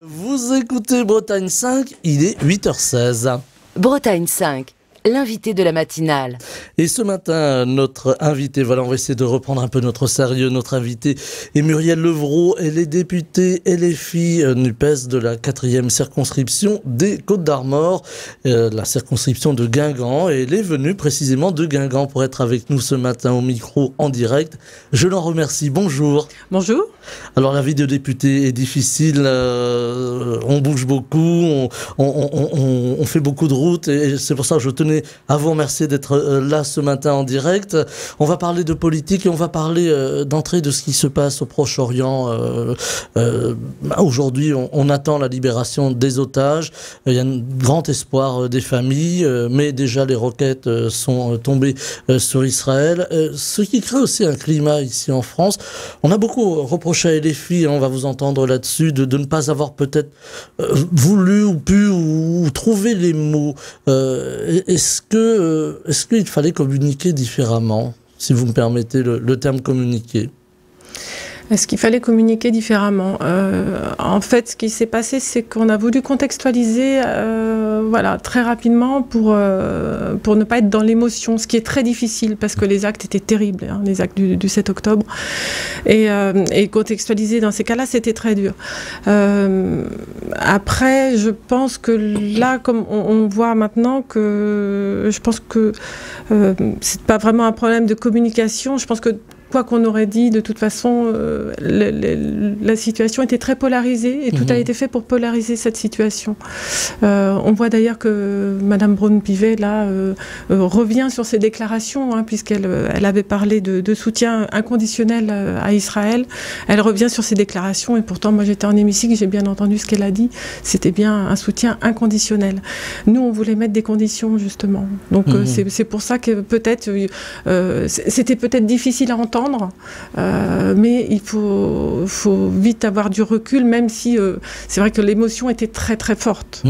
Vous écoutez Bretagne 5, il est 8h16. Bretagne 5, l'invité de la matinale. Et ce matin, notre invité, voilà, on va essayer de reprendre un peu notre sérieux. Notre invité est Muriel Levrault. Elle est députée LFI NUPES de la 4e circonscription des Côtes-d'Armor, la circonscription de Guingamp. Et elle est venue précisément de Guingamp pour être avec nous ce matin au micro en direct. Je l'en remercie. Bonjour. Bonjour. Alors la vie de député est difficile, on bouge beaucoup, on fait beaucoup de routes et c'est pour ça que je tenais à vous remercier d'être là ce matin en direct. On va parler de politique et on va parler d'entrée de ce qui se passe au Proche-Orient. Aujourd'hui, on attend la libération des otages. Il y a un grand espoir des familles, mais déjà les roquettes sont tombées sur Israël. Ce qui crée aussi un climat ici en France. On a beaucoup reproché à LFI, on va vous entendre là-dessus, de ne pas avoir peut-être voulu ou pu ou trouvé les mots. Est-ce qu'il fallait communiquer différemment, si vous me permettez le terme communiquer? Est-ce qu'il fallait communiquer différemment? En fait, ce qui s'est passé, c'est qu'on a voulu contextualiser voilà, très rapidement pour ne pas être dans l'émotion, ce qui est très difficile parce que les actes étaient terribles, hein, les actes du 7 octobre. Et contextualiser dans ces cas-là, c'était très dur. Après, je pense que là, comme on voit maintenant que je pense que c'est pas vraiment un problème de communication. Je pense que quoi qu'on aurait dit, de toute façon, la situation était très polarisée et tout a été fait pour polariser cette situation. On voit d'ailleurs que Madame Braun-Pivet là revient sur ses déclarations, hein, puisqu'elle avait parlé de soutien inconditionnel à Israël. Elle revient sur ses déclarations et pourtant, moi j'étais en hémicycle, j'ai bien entendu ce qu'elle a dit. C'était bien un soutien inconditionnel. Nous, on voulait mettre des conditions justement. Donc c'est pour ça que peut-être c'était peut-être difficile à entendre. Mais il faut vite avoir du recul, même si c'est vrai que l'émotion était très très forte.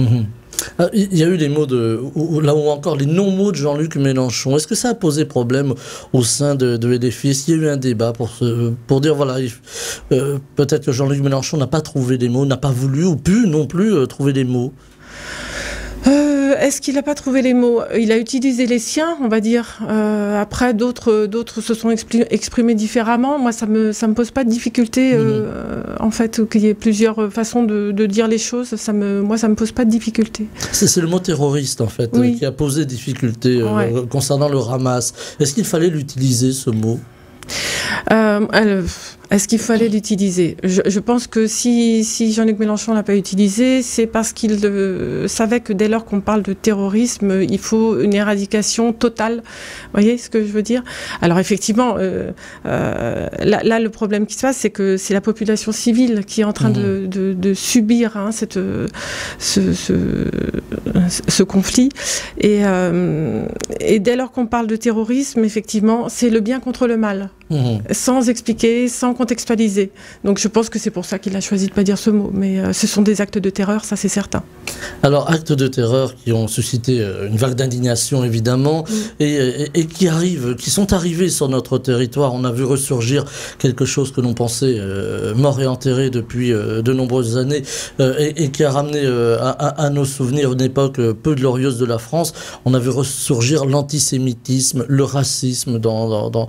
Il y a eu les mots là où encore les non-mots de Jean-Luc Mélenchon. Est-ce que ça a posé problème au sein de LFI? Est-ce qu'il y a eu un débat pour dire voilà, peut-être que Jean-Luc Mélenchon n'a pas trouvé les mots, n'a pas voulu ou pu non plus trouver les mots? Est-ce qu'il n'a pas trouvé les mots? Il a utilisé les siens, on va dire. Après, d'autres se sont exprimés différemment. Moi, ça me pose pas de difficulté, en fait, qu'il y ait plusieurs façons de dire les choses. Moi, ça me pose pas de difficulté. C'est le mot terroriste, en fait, oui, qui a posé difficulté concernant le Hamas. Est-ce qu'il fallait l'utiliser, ce mot? Est-ce qu'il fallait l'utiliser? Je pense que si Jean-Luc Mélenchon ne l'a pas utilisé, c'est parce qu'il savait que dès lors qu'on parle de terrorisme, il faut une éradication totale. Vous voyez ce que je veux dire? Alors effectivement, là, le problème qui se passe, c'est que c'est la population civile qui est en train de subir hein, ce conflit. Et dès lors qu'on parle de terrorisme, effectivement, c'est le bien contre le mal. Sans expliquer, sans contextualiser. Donc je pense que c'est pour ça qu'il a choisi de ne pas dire ce mot. Mais ce sont des actes de terreur, ça c'est certain. Alors, actes de terreur qui ont suscité une vague d'indignation, évidemment, et qui sont arrivés sur notre territoire. On a vu ressurgir quelque chose que l'on pensait mort et enterré depuis de nombreuses années, et qui a ramené à nos souvenirs une époque peu glorieuse de la France. On a vu ressurgir l'antisémitisme, le racisme dans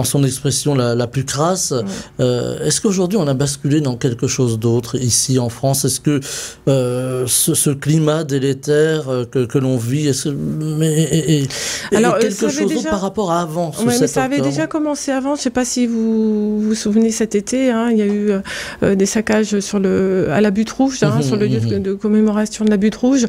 son expression la plus crasse. Est-ce qu'aujourd'hui on a basculé dans quelque chose d'autre ici en France? Est-ce que ce climat délétère que l'on vit est quelque chose d'autre par rapport à avant? Mais ça avait déjà commencé avant. Je ne sais pas si vous vous souvenez cet été, hein, il y a eu des saccages à la Butte Rouge, hein, sur le lieu de commémoration de la Butte Rouge.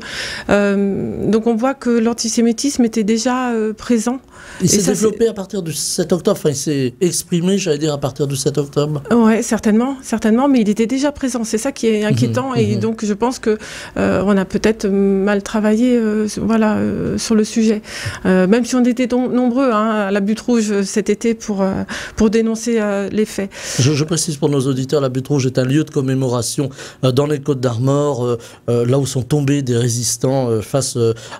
Donc on voit que l'antisémitisme était déjà présent. Il s'est développé à partir du 7 octobre, enfin il s'est exprimé, j'allais dire, à partir du 7 octobre. Oui, certainement, mais il était déjà présent, c'est ça qui est inquiétant, et donc je pense que on a peut-être mal travaillé sur le sujet. Même si on était nombreux à la Butte Rouge cet été pour dénoncer les faits. Je précise pour nos auditeurs, la Butte Rouge est un lieu de commémoration dans les Côtes-d'Armor, là où sont tombés des résistants face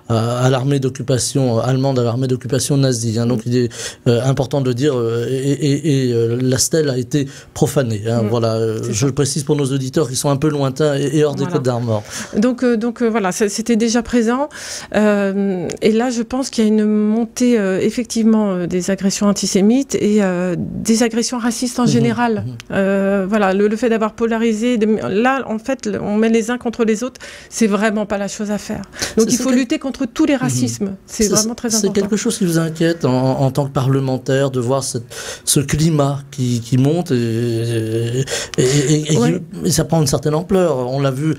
à l'armée d'occupation allemande, à l'armée d'occupation nazie. Donc il est important de le dire, et la stèle a été profanée. Voilà, je précise pour nos auditeurs qui sont un peu lointains et hors des Côtes-d'Armor. Donc voilà, c'était déjà présent. Et là, je pense qu'il y a une montée effectivement des agressions antisémites et des agressions racistes en général. Voilà, le fait d'avoir polarisé, là, en fait, on met les uns contre les autres, c'est vraiment pas la chose à faire. Donc il faut lutter contre tous les racismes. C'est vraiment très important. C'est quelque chose qui vous inquiète en tant que parlementaire de voir ce climat qui monte et ça prend une certaine ampleur. On l'a vu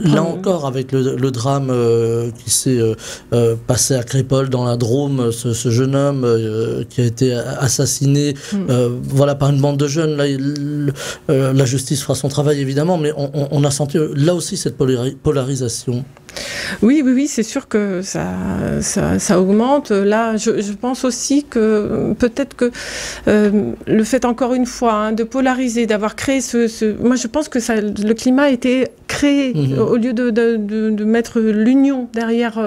là encore avec le drame qui s'est passé à Crépol dans la Drôme, ce jeune homme qui a été assassiné par une bande de jeunes. Là, la justice fera son travail évidemment, mais on a senti là aussi cette polarisation. Oui, c'est sûr que ça augmente. Là, je pense aussi que peut-être que le fait, encore une fois, de polariser, d'avoir créé moi, je pense que le climat a été créé au lieu de mettre l'union derrière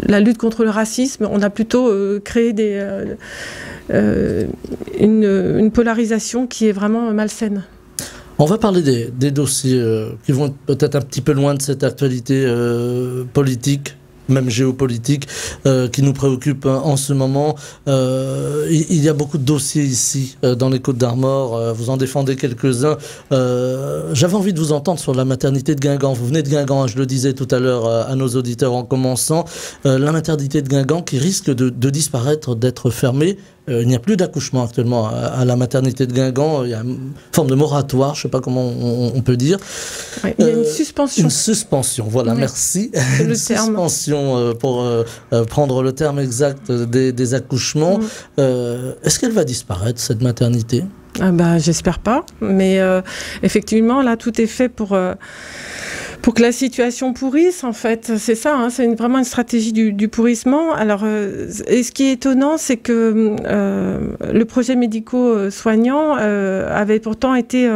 la lutte contre le racisme. On a plutôt créé une polarisation qui est vraiment malsaine. On va parler des dossiers qui vont peut-être un petit peu loin de cette actualité politique, même géopolitique, qui nous préoccupe en ce moment. Il y a beaucoup de dossiers ici, dans les Côtes-d'Armor. Vous en défendez quelques-uns. J'avais envie de vous entendre sur la maternité de Guingamp. Vous venez de Guingamp, je le disais tout à l'heure à nos auditeurs en commençant. La maternité de Guingamp qui risque de disparaître, d'être fermée. Il n'y a plus d'accouchement actuellement à la maternité de Guingamp. Il y a une forme de moratoire, je ne sais pas comment on peut dire. Oui, il y a une suspension. Une suspension, voilà, merci. Une suspension pour prendre le terme exact des accouchements. Est-ce qu'elle va disparaître, cette maternité ? J'espère pas. Mais effectivement, là, tout est fait pour que la situation pourrisse, en fait. C'est ça, c'est vraiment une stratégie du pourrissement. Alors, et ce qui est étonnant, c'est que le projet médico-soignant avait pourtant été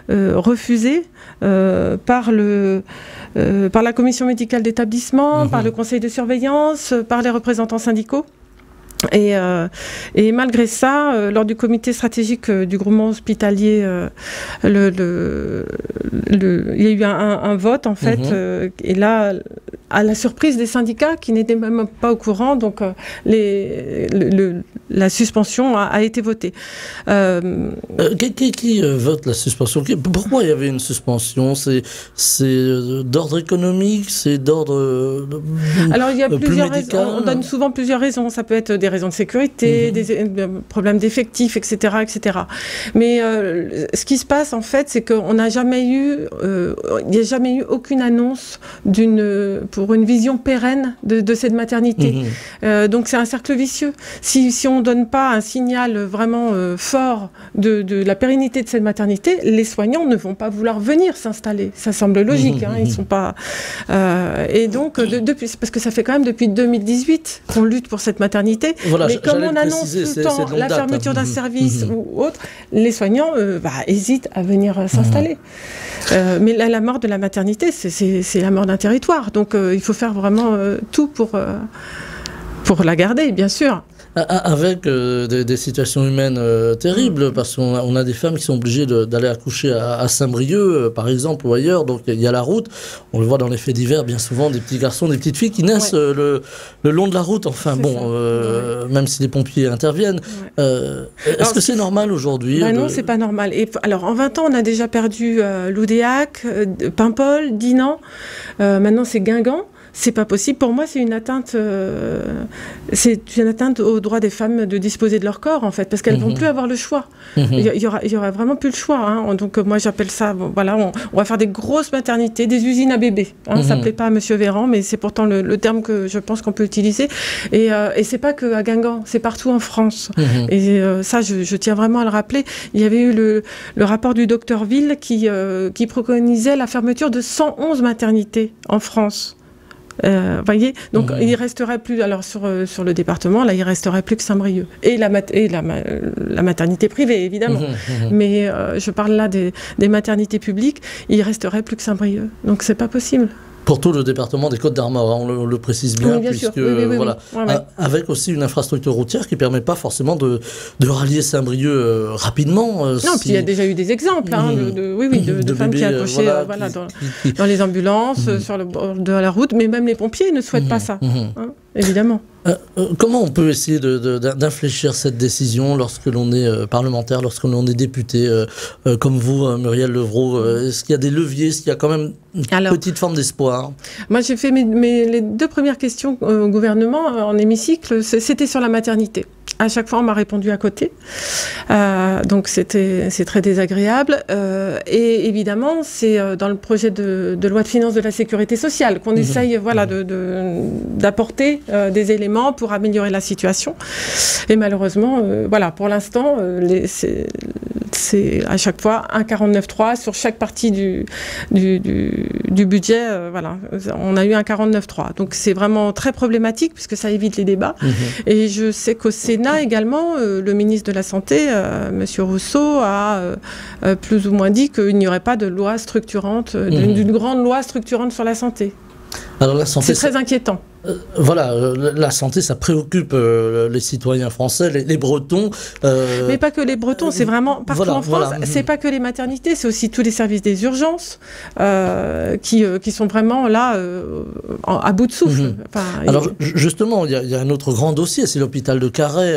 refusé par la commission médicale d'établissement, par le conseil de surveillance, par les représentants syndicaux. Et malgré ça, lors du comité stratégique du groupement hospitalier, il y a eu un vote, en fait, et là, à la surprise des syndicats qui n'étaient même pas au courant, donc la suspension a été votée. Qui vote la suspension ? Pourquoi il y avait une suspension ? C'est d'ordre économique ? C'est d'ordre Alors, il y a plusieurs médical. raisons. On donne souvent plusieurs raisons. Ça peut être des raisons de sécurité, des problèmes d'effectifs, etc., etc. Mais ce qui se passe, en fait, c'est qu'il n'y a jamais eu aucune annonce pour une vision pérenne de cette maternité. Donc, c'est un cercle vicieux. Si on ne donne pas un signal vraiment fort de la pérennité de cette maternité, les soignants ne vont pas vouloir venir s'installer. Ça semble logique. Ils sont pas. Et donc, parce que ça fait quand même depuis 2018 qu'on lutte pour cette maternité. Voilà, mais comme on annonce tout le temps la fermeture d'un service ou autre, les soignants hésitent à venir s'installer. Mais la mort de la maternité, c'est la mort d'un territoire. Donc il faut faire vraiment tout pour la garder, bien sûr. Avec des situations humaines terribles, parce qu'on a des femmes qui sont obligées d'aller accoucher à Saint-Brieuc, par exemple, ou ailleurs. Donc il y a la route. On le voit dans les faits divers, bien souvent, des petits garçons, des petites filles qui naissent le long de la route. Enfin même si les pompiers interviennent. Est-ce que c'est normal aujourd'hui Non, c'est pas normal. Et alors, en 20 ans, on a déjà perdu Loudéac, Paimpol, Dinan. Maintenant, c'est Guingamp. c'est pas possible. Pour moi, c'est une atteinte au droit des femmes de disposer de leur corps, en fait, parce qu'elles vont plus avoir le choix. Il y aura vraiment plus le choix. Hein. Donc moi, j'appelle ça, bon, voilà, on va faire des grosses maternités, des usines à bébés. Hein. Ça plaît pas à Monsieur Véran, mais c'est pourtant le terme que je pense qu'on peut utiliser. Et c'est pas que à Guingamp, c'est partout en France. Et ça, je tiens vraiment à le rappeler. Il y avait eu le rapport du docteur Ville qui préconisait la fermeture de 111 maternités en France. Voyez, donc il resterait plus, alors sur le département, là il resterait plus que Saint-Brieuc et la maternité privée évidemment, mais je parle là des maternités publiques, il resterait plus que Saint-Brieuc, donc c'est pas possible. Pour tout le département des Côtes-d'Armor, hein, on le précise bien, puisque voilà, avec aussi une infrastructure routière qui ne permet pas forcément de rallier Saint-Brieuc rapidement. Non, puis il y a déjà eu des exemples de femmes qui accouchaient dans les ambulances, sur le bord de la route, mais même les pompiers ne souhaitent pas ça, hein, évidemment. Comment on peut essayer d'infléchir cette décision lorsque l'on est parlementaire, lorsque l'on est député, comme vous, Muriel Levrault? Est-ce qu'il y a des leviers? Est-ce qu'il y a quand même une petite forme d'espoir? Moi, j'ai fait les 2 premières questions au gouvernement en hémicycle, c'était sur la maternité. À chaque fois, on m'a répondu à côté. Donc, c'est très désagréable. Et évidemment, c'est dans le projet de loi de finances de la sécurité sociale qu'on essaye d'apporter des éléments pour améliorer la situation. Et malheureusement, pour l'instant, c'est à chaque fois un 49.3 sur chaque partie du budget. On a eu un 49.3. Donc, c'est vraiment très problématique puisque ça évite les débats. Et je sais qu'au Sénat également, le ministre de la Santé, M. Rousseau, a plus ou moins dit qu'il n'y aurait pas de loi structurante, d'une grande loi structurante sur la santé. Alors, la santé, c'est très inquiétant. La santé, ça préoccupe les citoyens français, les Bretons. Mais pas que les Bretons, c'est vraiment partout en France. C'est pas que les maternités, c'est aussi tous les services des urgences qui sont vraiment là à bout de souffle. Alors justement, il y a un autre grand dossier, c'est l'hôpital de Carhaix,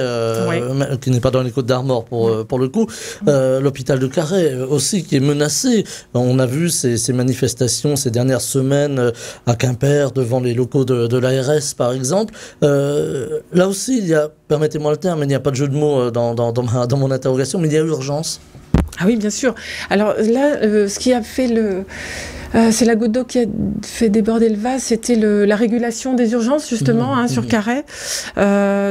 qui n'est pas dans les Côtes-d'Armor pour le coup. L'hôpital de Carhaix aussi qui est menacé. On a vu ces manifestations ces dernières semaines à Quimper devant les locaux de l'ARS par exemple. Là aussi, il y a, permettez-moi le terme, il n'y a pas de jeu de mots dans mon interrogation, mais il y a urgence. Ah oui, bien sûr. Alors là, ce qui a fait c'est la goutte d'eau qui a fait déborder le vase, c'était la régulation des urgences, justement, sur Carhaix.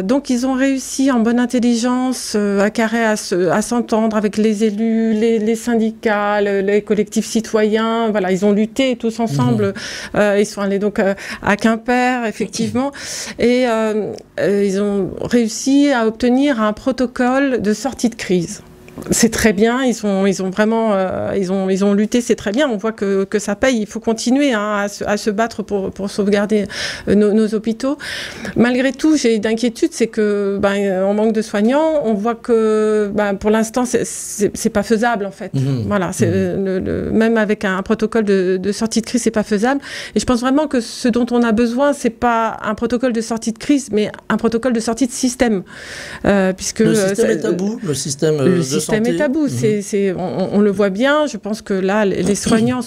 Donc, ils ont réussi en bonne intelligence à Carhaix à s'entendre avec les élus, les syndicats, les collectifs citoyens. Voilà, ils ont lutté tous ensemble. Ils sont allés donc à Quimper, effectivement. Et ils ont réussi à obtenir un protocole de sortie de crise. C'est très bien, ils ont vraiment ils ont lutté, c'est très bien, on voit que ça paye, il faut continuer à se battre pour sauvegarder nos hôpitaux. Malgré tout, j'ai d'inquiétude, c'est que on manque de soignants, on voit que pour l'instant c'est pas faisable en fait. Voilà, même avec un protocole de sortie de crise, c'est pas faisable. Et je pense vraiment que ce dont on a besoin, c'est pas un protocole de sortie de crise, mais un protocole de sortie de système, puisque le système est à bout, le système de santé est à bout. On le voit bien. Je pense que là, les soignants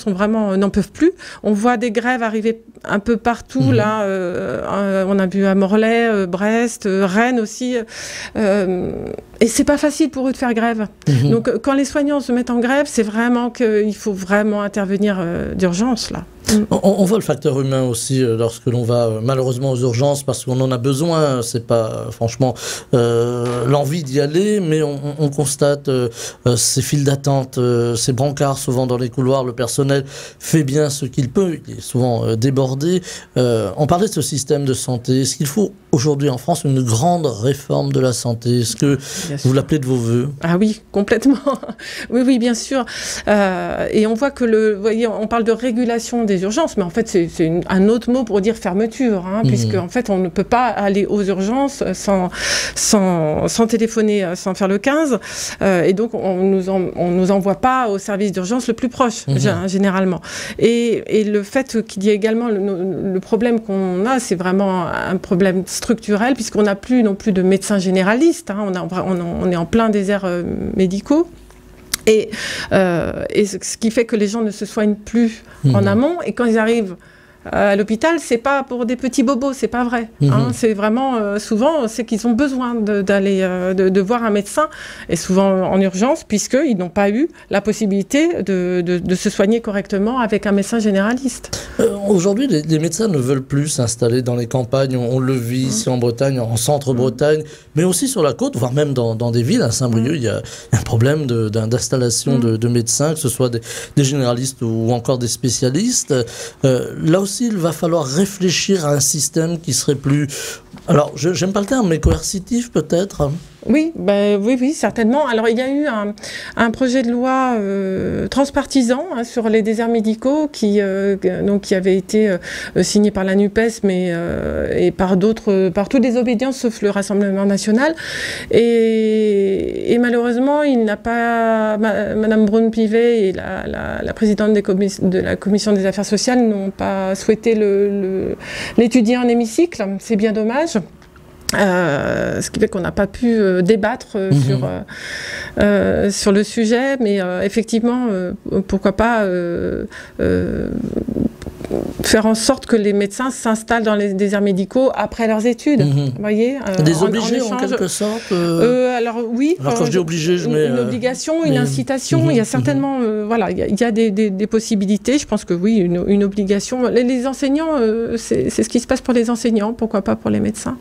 n'en peuvent plus. On voit des grèves arriver un peu partout. Là, on a vu à Morlaix, Brest, Rennes aussi. Et c'est pas facile pour eux de faire grève. Donc, quand les soignants se mettent en grève, c'est vraiment qu'il faut vraiment intervenir d'urgence là. On voit le facteur humain aussi lorsque l'on va malheureusement aux urgences parce qu'on en a besoin. C'est pas franchement l'envie d'y aller, mais on constate ces files d'attente, ces brancards souvent dans les couloirs. Le personnel fait bien ce qu'il peut, il est souvent débordé. On parlait de ce système de santé. Est-ce qu'il faut aujourd'hui en France une grande réforme de la santé? Est-ce que vous l'appelez de vos voeux? Ah oui, complètement. Oui, bien sûr. Et on voit que vous voyez, on parle de régulation des urgences, mais en fait c'est un autre mot pour dire fermeture, puisque en fait on ne peut pas aller aux urgences sans téléphoner, sans faire le 15, et donc on nous envoie pas au service d'urgence le plus proche, généralement. Et le fait qu'il y ait également le problème qu'on a, c'est vraiment un problème structurel, puisqu'on n'a plus non plus de médecins généralistes, on est en plein désert médicaux. Et ce qui fait que les gens ne se soignent plus en amont, et quand ils arrivent à l'hôpital, c'est pas pour des petits bobos, c'est pas vrai. C'est vraiment souvent, c'est qu'ils ont besoin de voir un médecin, et souvent en urgence, puisqu'ils n'ont pas eu la possibilité de se soigner correctement avec un médecin généraliste. Aujourd'hui, les médecins ne veulent plus s'installer dans les campagnes. On le vit ici en Bretagne, en centre-Bretagne, mais aussi sur la côte, voire même dans des villes. À Saint-Brieuc, il y a un problème d'installation de médecins, que ce soit des généralistes ou encore des spécialistes. Là aussi, il va falloir réfléchir à un système qui serait plus... Alors, j'aime pas le terme, mais coercitif peut-être. Oui, oui, certainement. Alors, il y a eu un projet de loi transpartisan sur les déserts médicaux qui avait été signé par la NUPES, mais et par toutes les obédiences sauf le Rassemblement national. Et malheureusement, il n'a pas... Madame Braun-Pivet et la présidente de la Commission des affaires sociales n'ont pas souhaité l'étudier en hémicycle. C'est bien dommage. Ce qui fait qu'on n'a pas pu débattre sur le sujet, mais effectivement, pourquoi pas faire en sorte que les médecins s'installent dans les déserts médicaux après leurs études. Vous voyez, des obligés en quelque sorte alors oui. Alors quand je dis obligé, je mets... Une obligation, une incitation, il y a certainement... voilà, il y a des possibilités. Je pense que oui, une obligation. Les enseignants, c'est ce qui se passe pour les enseignants, pourquoi pas pour les médecins.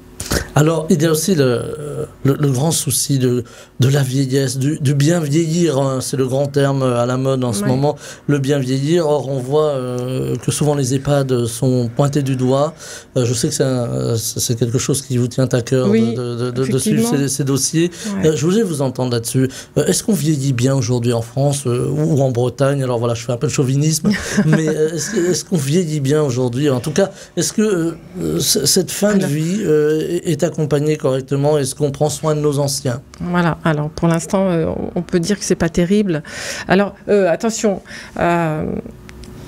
Alors, il y a aussi le grand souci de la vieillesse, du bien vieillir, hein, c'est le grand terme à la mode en ce moment, le bien vieillir. Or, on voit que souvent les EHPAD sont pointés du doigt. Je sais que c'est quelque chose qui vous tient à cœur de suivre ces dossiers. Ouais. Je voulais vous entendre là-dessus. Est-ce qu'on vieillit bien aujourd'hui en France ou en Bretagne? Alors voilà, je fais un peu de chauvinisme, mais est-ce qu'on vieillit bien aujourd'hui? En tout cas, est-ce que cette fin de vie est accompagnée correctement? Est-ce qu'on prend soin de nos anciens? Voilà, alors pour l'instant, on peut dire que c'est pas terrible. Alors, attention,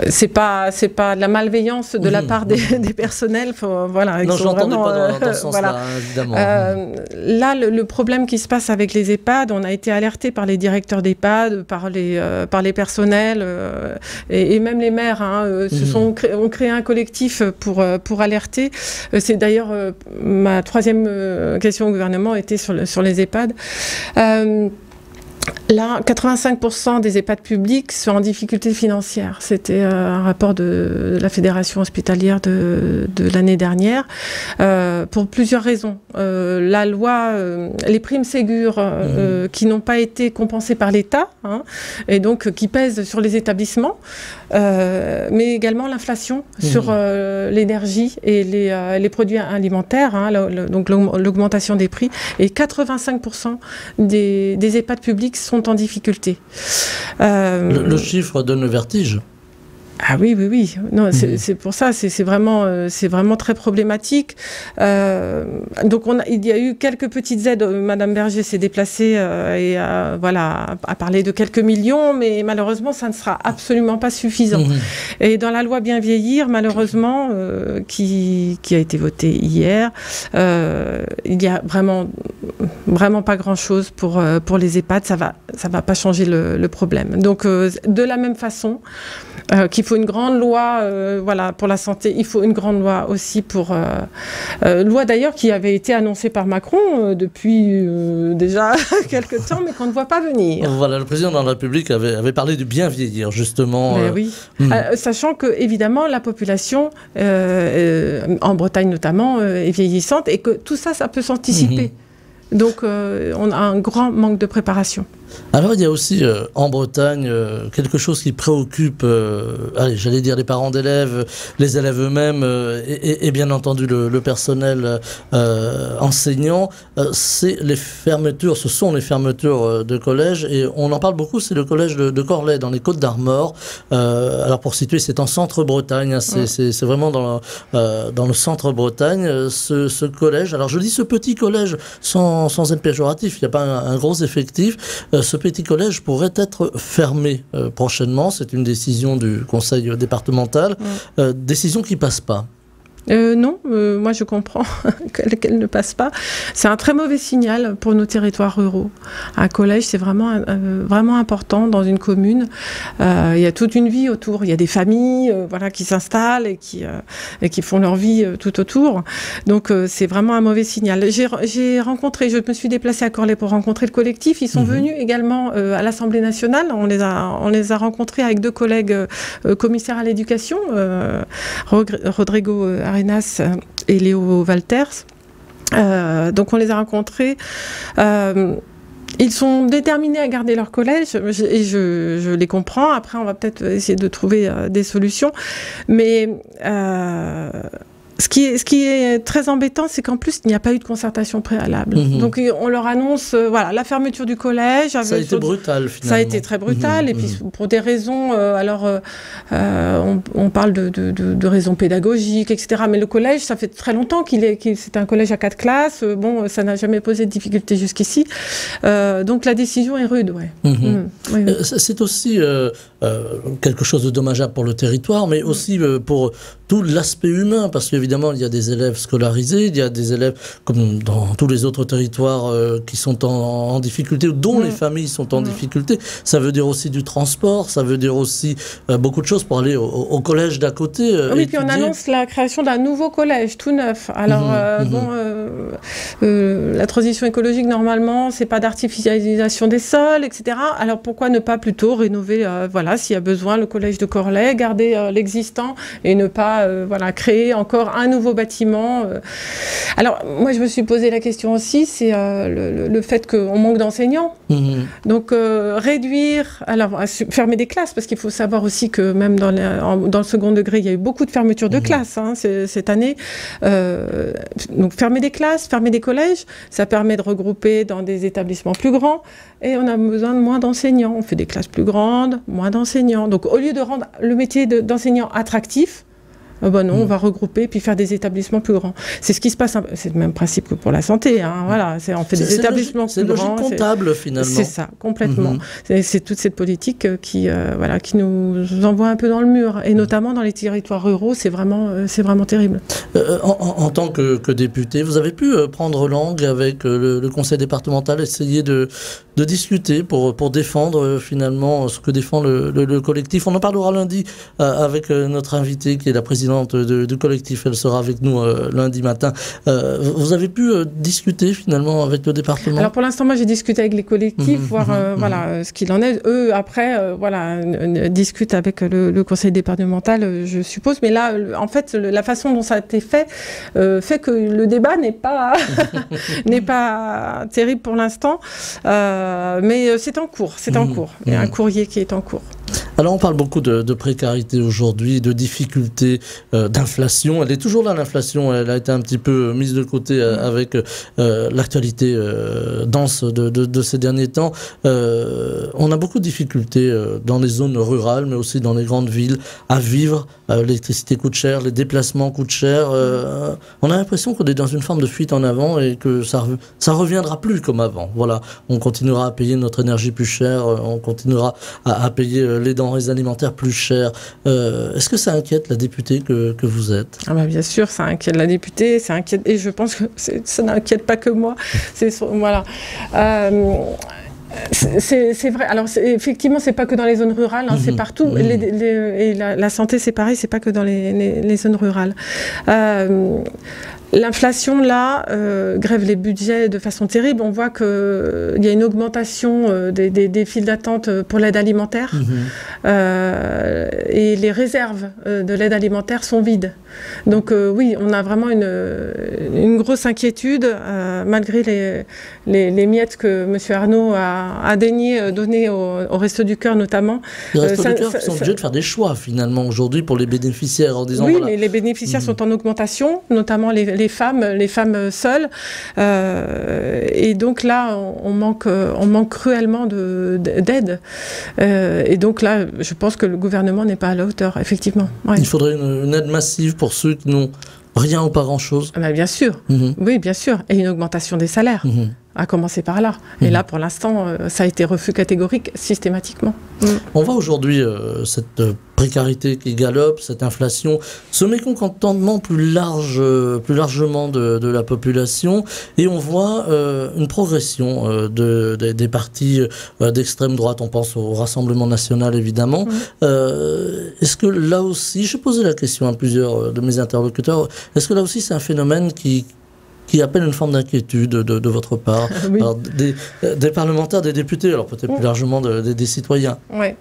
c'est pas de la malveillance de la part des personnels. Voilà, non, je n'entendais pas dans ce sens-là, évidemment. Là, le problème qui se passe avec les EHPAD, on a été alerté par les directeurs d'EHPAD, par les personnels et même les maires ont créé un collectif pour alerter. C'est d'ailleurs ma troisième question au gouvernement était sur les EHPAD. Là, 85% des EHPAD publics sont en difficulté financière. C'était un rapport de la Fédération hospitalière de l'année dernière, pour plusieurs raisons. La loi, les primes Ségur qui n'ont pas été compensées par l'État, et donc qui pèsent sur les établissements, mais également l'inflation sur l'énergie et les produits alimentaires, donc l'augmentation des prix. Et 85% des EHPAD publics sont en difficulté. Le chiffre donne le vertige. Ah oui. Non, c'est pour ça, c'est vraiment très problématique. Donc il y a eu quelques petites aides. Madame Berger s'est déplacée et a parlé de quelques millions, mais malheureusement, ça ne sera absolument pas suffisant. Et dans la loi Bien vieillir, malheureusement, qui a été votée hier, il y a vraiment pas grand-chose pour les EHPAD. Ça va pas changer le problème. Donc de la même façon qu'il faut une grande loi pour la santé, il faut une grande loi aussi pour... loi d'ailleurs qui avait été annoncée par Macron depuis déjà quelques temps, mais qu'on ne voit pas venir. Voilà, le président de la République avait parlé du bien vieillir, justement. Oui. Sachant que, évidemment, la population, en Bretagne notamment, est vieillissante et que tout ça, ça peut s'anticiper. Donc, on a un grand manque de préparation. Alors, il y a aussi en Bretagne quelque chose qui préoccupe, j'allais dire les parents d'élèves, les élèves eux-mêmes et bien entendu le personnel enseignant. Ce sont les fermetures de collèges et on en parle beaucoup, c'est le collège de Corlay dans les Côtes-d'Armor. Alors, pour situer, c'est en centre-Bretagne, c'est vraiment dans le centre-Bretagne, ce collège. Alors, je dis ce petit collège sans être péjoratif, il n'y a pas un gros effectif. Ce petit collège pourrait être fermé prochainement. C'est une décision du conseil départemental. Décision qui ne passe pas. Non, moi je comprends qu'elle ne passe pas. C'est un très mauvais signal pour nos territoires ruraux. Un collège, c'est vraiment, vraiment important dans une commune. Il y a toute une vie autour. Il y a des familles qui s'installent et qui font leur vie tout autour. Donc c'est vraiment un mauvais signal. Je me suis déplacée à Corlay pour rencontrer le collectif. Ils sont venus également à l'Assemblée nationale. On les a rencontrés avec 2 collègues commissaires à l'éducation, Rodrigo Arenas et Léo Walters. Donc on les a rencontrés. Ils sont déterminés à garder leur collège et je les comprends. Après, on va peut-être essayer de trouver des solutions. Mais ce qui est très embêtant, c'est qu'en plus, il n'y a pas eu de concertation préalable. Donc, on leur annonce la fermeture du collège. Ça a été brutal, finalement. Ça a été très brutal. Et puis, pour des raisons... on parle de raisons pédagogiques, etc. Mais le collège, ça fait très longtemps c'est un collège à 4 classes. Ça n'a jamais posé de difficultés jusqu'ici. Donc, la décision est rude, oui. C'est aussi quelque chose de dommageable pour le territoire, mais aussi pour tout l'aspect humain, parce qu'évidemment, il y a des élèves scolarisés, il y a des élèves, comme dans tous les autres territoires, qui sont en difficulté, dont les familles sont en difficulté. Ça veut dire aussi du transport, ça veut dire aussi beaucoup de choses pour aller au collège d'à côté. Oui, puis on annonce la création d'un nouveau collège, tout neuf. Alors, la transition écologique, normalement, c'est pas d'artificialisation des sols, etc. Alors, pourquoi ne pas plutôt rénover, s'il y a besoin, le collège de Corlay, garder l'existant et ne pas créer encore un nouveau bâtiment. Alors, moi, je me suis posé la question aussi, c'est le fait qu'on manque d'enseignants. Donc, réduire, fermer des classes, parce qu'il faut savoir aussi que même dans le second degré, il y a eu beaucoup de fermetures de classes cette année. Donc, fermer des classes, fermer des collèges, ça permet de regrouper dans des établissements plus grands, et on a besoin de moins d'enseignants. On fait des classes plus grandes, moins d'enseignants. Donc, au lieu de rendre le métier d'enseignant attractif, on va regrouper puis faire des établissements plus grands. C'est ce qui se passe. C'est le même principe que pour la santé. On fait des établissements plus grands. C'est logique comptable, finalement. C'est ça, complètement. C'est toute cette politique qui nous envoie un peu dans le mur. Et notamment dans les territoires ruraux, c'est vraiment terrible. En tant que député, vous avez pu prendre langue avec le conseil départemental, essayer de discuter pour défendre finalement ce que défend le collectif. On en parlera lundi avec notre invitée qui est la présidente du collectif. Elle sera avec nous lundi matin. Vous avez pu discuter finalement avec le département? Alors pour l'instant, moi j'ai discuté avec les collectifs, voir ce qu'il en est. Eux après discutent avec le conseil départemental, je suppose. Mais là, en fait, la façon dont ça a été fait que le débat n'est pas n'est pas terrible pour l'instant. Mais c'est en cours. Il y a un courrier qui est en cours. Alors on parle beaucoup de précarité aujourd'hui, de difficultés, d'inflation. Elle est toujours là, l'inflation. Elle a été un petit peu mise de côté avec l'actualité dense de ces derniers temps. On a beaucoup de difficultés dans les zones rurales, mais aussi dans les grandes villes, à vivre. L'électricité coûte cher, les déplacements coûtent cher. On a l'impression qu'on est dans une forme de fuite en avant et que ça reviendra plus comme avant. Voilà, on continuera à payer notre énergie plus cher, on continuera à payer les denrées alimentaires plus chères. Est-ce que ça inquiète la députée que vous êtes? Bien sûr, ça inquiète la députée, ça inquiète, et je pense que ça n'inquiète pas que moi. Voilà. C'est vrai. Alors effectivement, c'est pas que dans les zones rurales, c'est partout. Et la santé, c'est pareil, c'est pas que dans les zones rurales. L'inflation, là, grève les budgets de façon terrible. On voit qu'il y a une augmentation des files d'attente pour l'aide alimentaire. Et les réserves de l'aide alimentaire sont vides. Donc oui, on a vraiment une grosse inquiétude, malgré les miettes que M. Arnaud a daigné donner au Restos du Cœur, notamment. Les Restos du Cœur sont obligés de faire des choix, finalement, aujourd'hui, pour les bénéficiaires, en disant... Oui, mais les bénéficiaires sont en augmentation, notamment les femmes seules. Et donc là, on manque cruellement d'aide. Et donc là, je pense que le gouvernement n'est pas à la hauteur, effectivement. Ouais. Il faudrait une aide massive pour ceux qui n'ont rien ou pas grand-chose. Bien sûr, oui, bien sûr. Et une augmentation des salaires, à commencer par là. Et là, pour l'instant, ça a été refus catégorique systématiquement. On voit aujourd'hui cette précarité qui galope, cette inflation, ce mécontentement plus largement de la population, et on voit une progression des partis d'extrême droite. On pense au Rassemblement national évidemment. Est-ce que là aussi, je posais la question à plusieurs de mes interlocuteurs, est-ce que là aussi c'est un phénomène qui appelle une forme d'inquiétude de votre part, Oui. alors, des parlementaires, des députés, alors peut-être plus largement des citoyens? Ouais.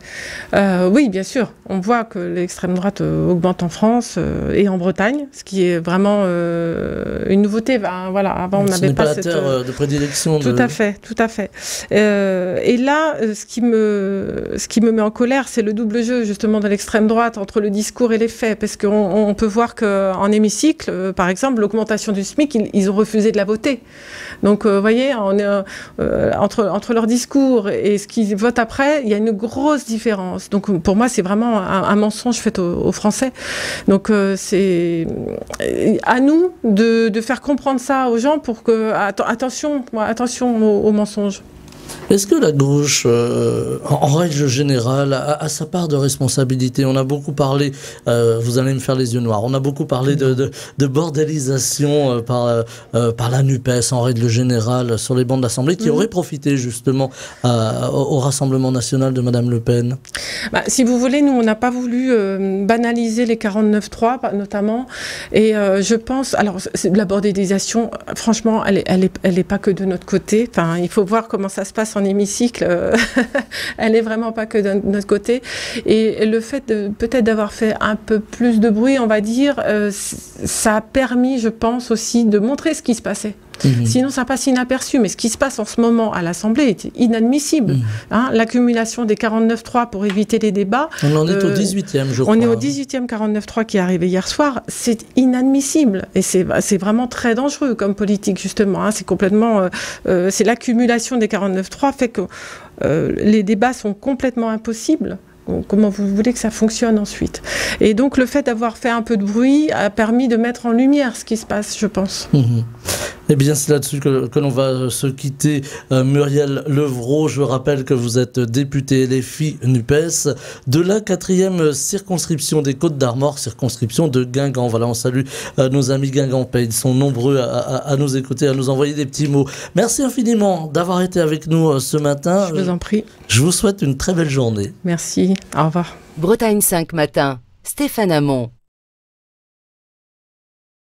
Oui, bien sûr. On voit que l'extrême droite augmente en France et en Bretagne, ce qui est vraiment une nouveauté. Ben, voilà, avant, on Ce n'avait n'est pas pas la terre de prédilection. Tout à fait, tout à fait. Et là, ce qui me met en colère, c'est le double jeu, justement, de l'extrême droite entre le discours et les faits. Parce qu'on peut voir qu'en hémicycle, par exemple, l'augmentation du SMIC, ils ont refusé de la voter. Donc, vous voyez, on est, entre leur discours et ce qu'ils votent après, il y a une grosse différence. Donc, pour moi, c'est vraiment un mensonge fait aux Français. Donc, c'est à nous de faire comprendre ça aux gens pour que, attention aux mensonges. Est-ce que la gauche, en règle générale, a sa part de responsabilité? On a beaucoup parlé, vous allez me faire les yeux noirs, on a beaucoup parlé de bordélisation par la NUPES, en règle générale, sur les bancs de l'Assemblée, qui aurait profité justement au Rassemblement national de Madame Le Pen. Bah, si vous voulez, nous, on n'a pas voulu banaliser les 49.3, notamment. Et je pense... Alors, la bordélisation, franchement, elle est pas que de notre côté. Enfin, il faut voir comment ça se passe en hémicycle. Elle n'est vraiment pas que de notre côté. Et le fait peut-être d'avoir fait un peu plus de bruit, on va dire, ça a permis, je pense, aussi de montrer ce qui se passait. Sinon, ça passe inaperçu. Mais ce qui se passe en ce moment à l'Assemblée est inadmissible. Hein, l'accumulation des 49.3 pour éviter les débats. On en est au 18e, je crois. On est au 18e 49.3 qui est arrivé hier soir. C'est inadmissible. Et c'est vraiment très dangereux comme politique, justement. Hein. C'est complètement... c'est l'accumulation des 49.3 fait que les débats sont complètement impossibles. Comment vous voulez que ça fonctionne ensuite? Et donc, le fait d'avoir fait un peu de bruit a permis de mettre en lumière ce qui se passe, je pense. Eh bien, c'est là-dessus que l'on va se quitter. Muriel Levrault, je rappelle que vous êtes députée LFI NUPES de la 4e circonscription des Côtes-d'Armor, circonscription de Guingamp. Voilà, on salue nos amis guingampais. Ils sont nombreux à nous écouter, à nous envoyer des petits mots. Merci infiniment d'avoir été avec nous ce matin. Je vous en prie. Je vous souhaite une très belle journée. Merci. Au revoir. Bretagne 5 matin. Stéphane Hamon.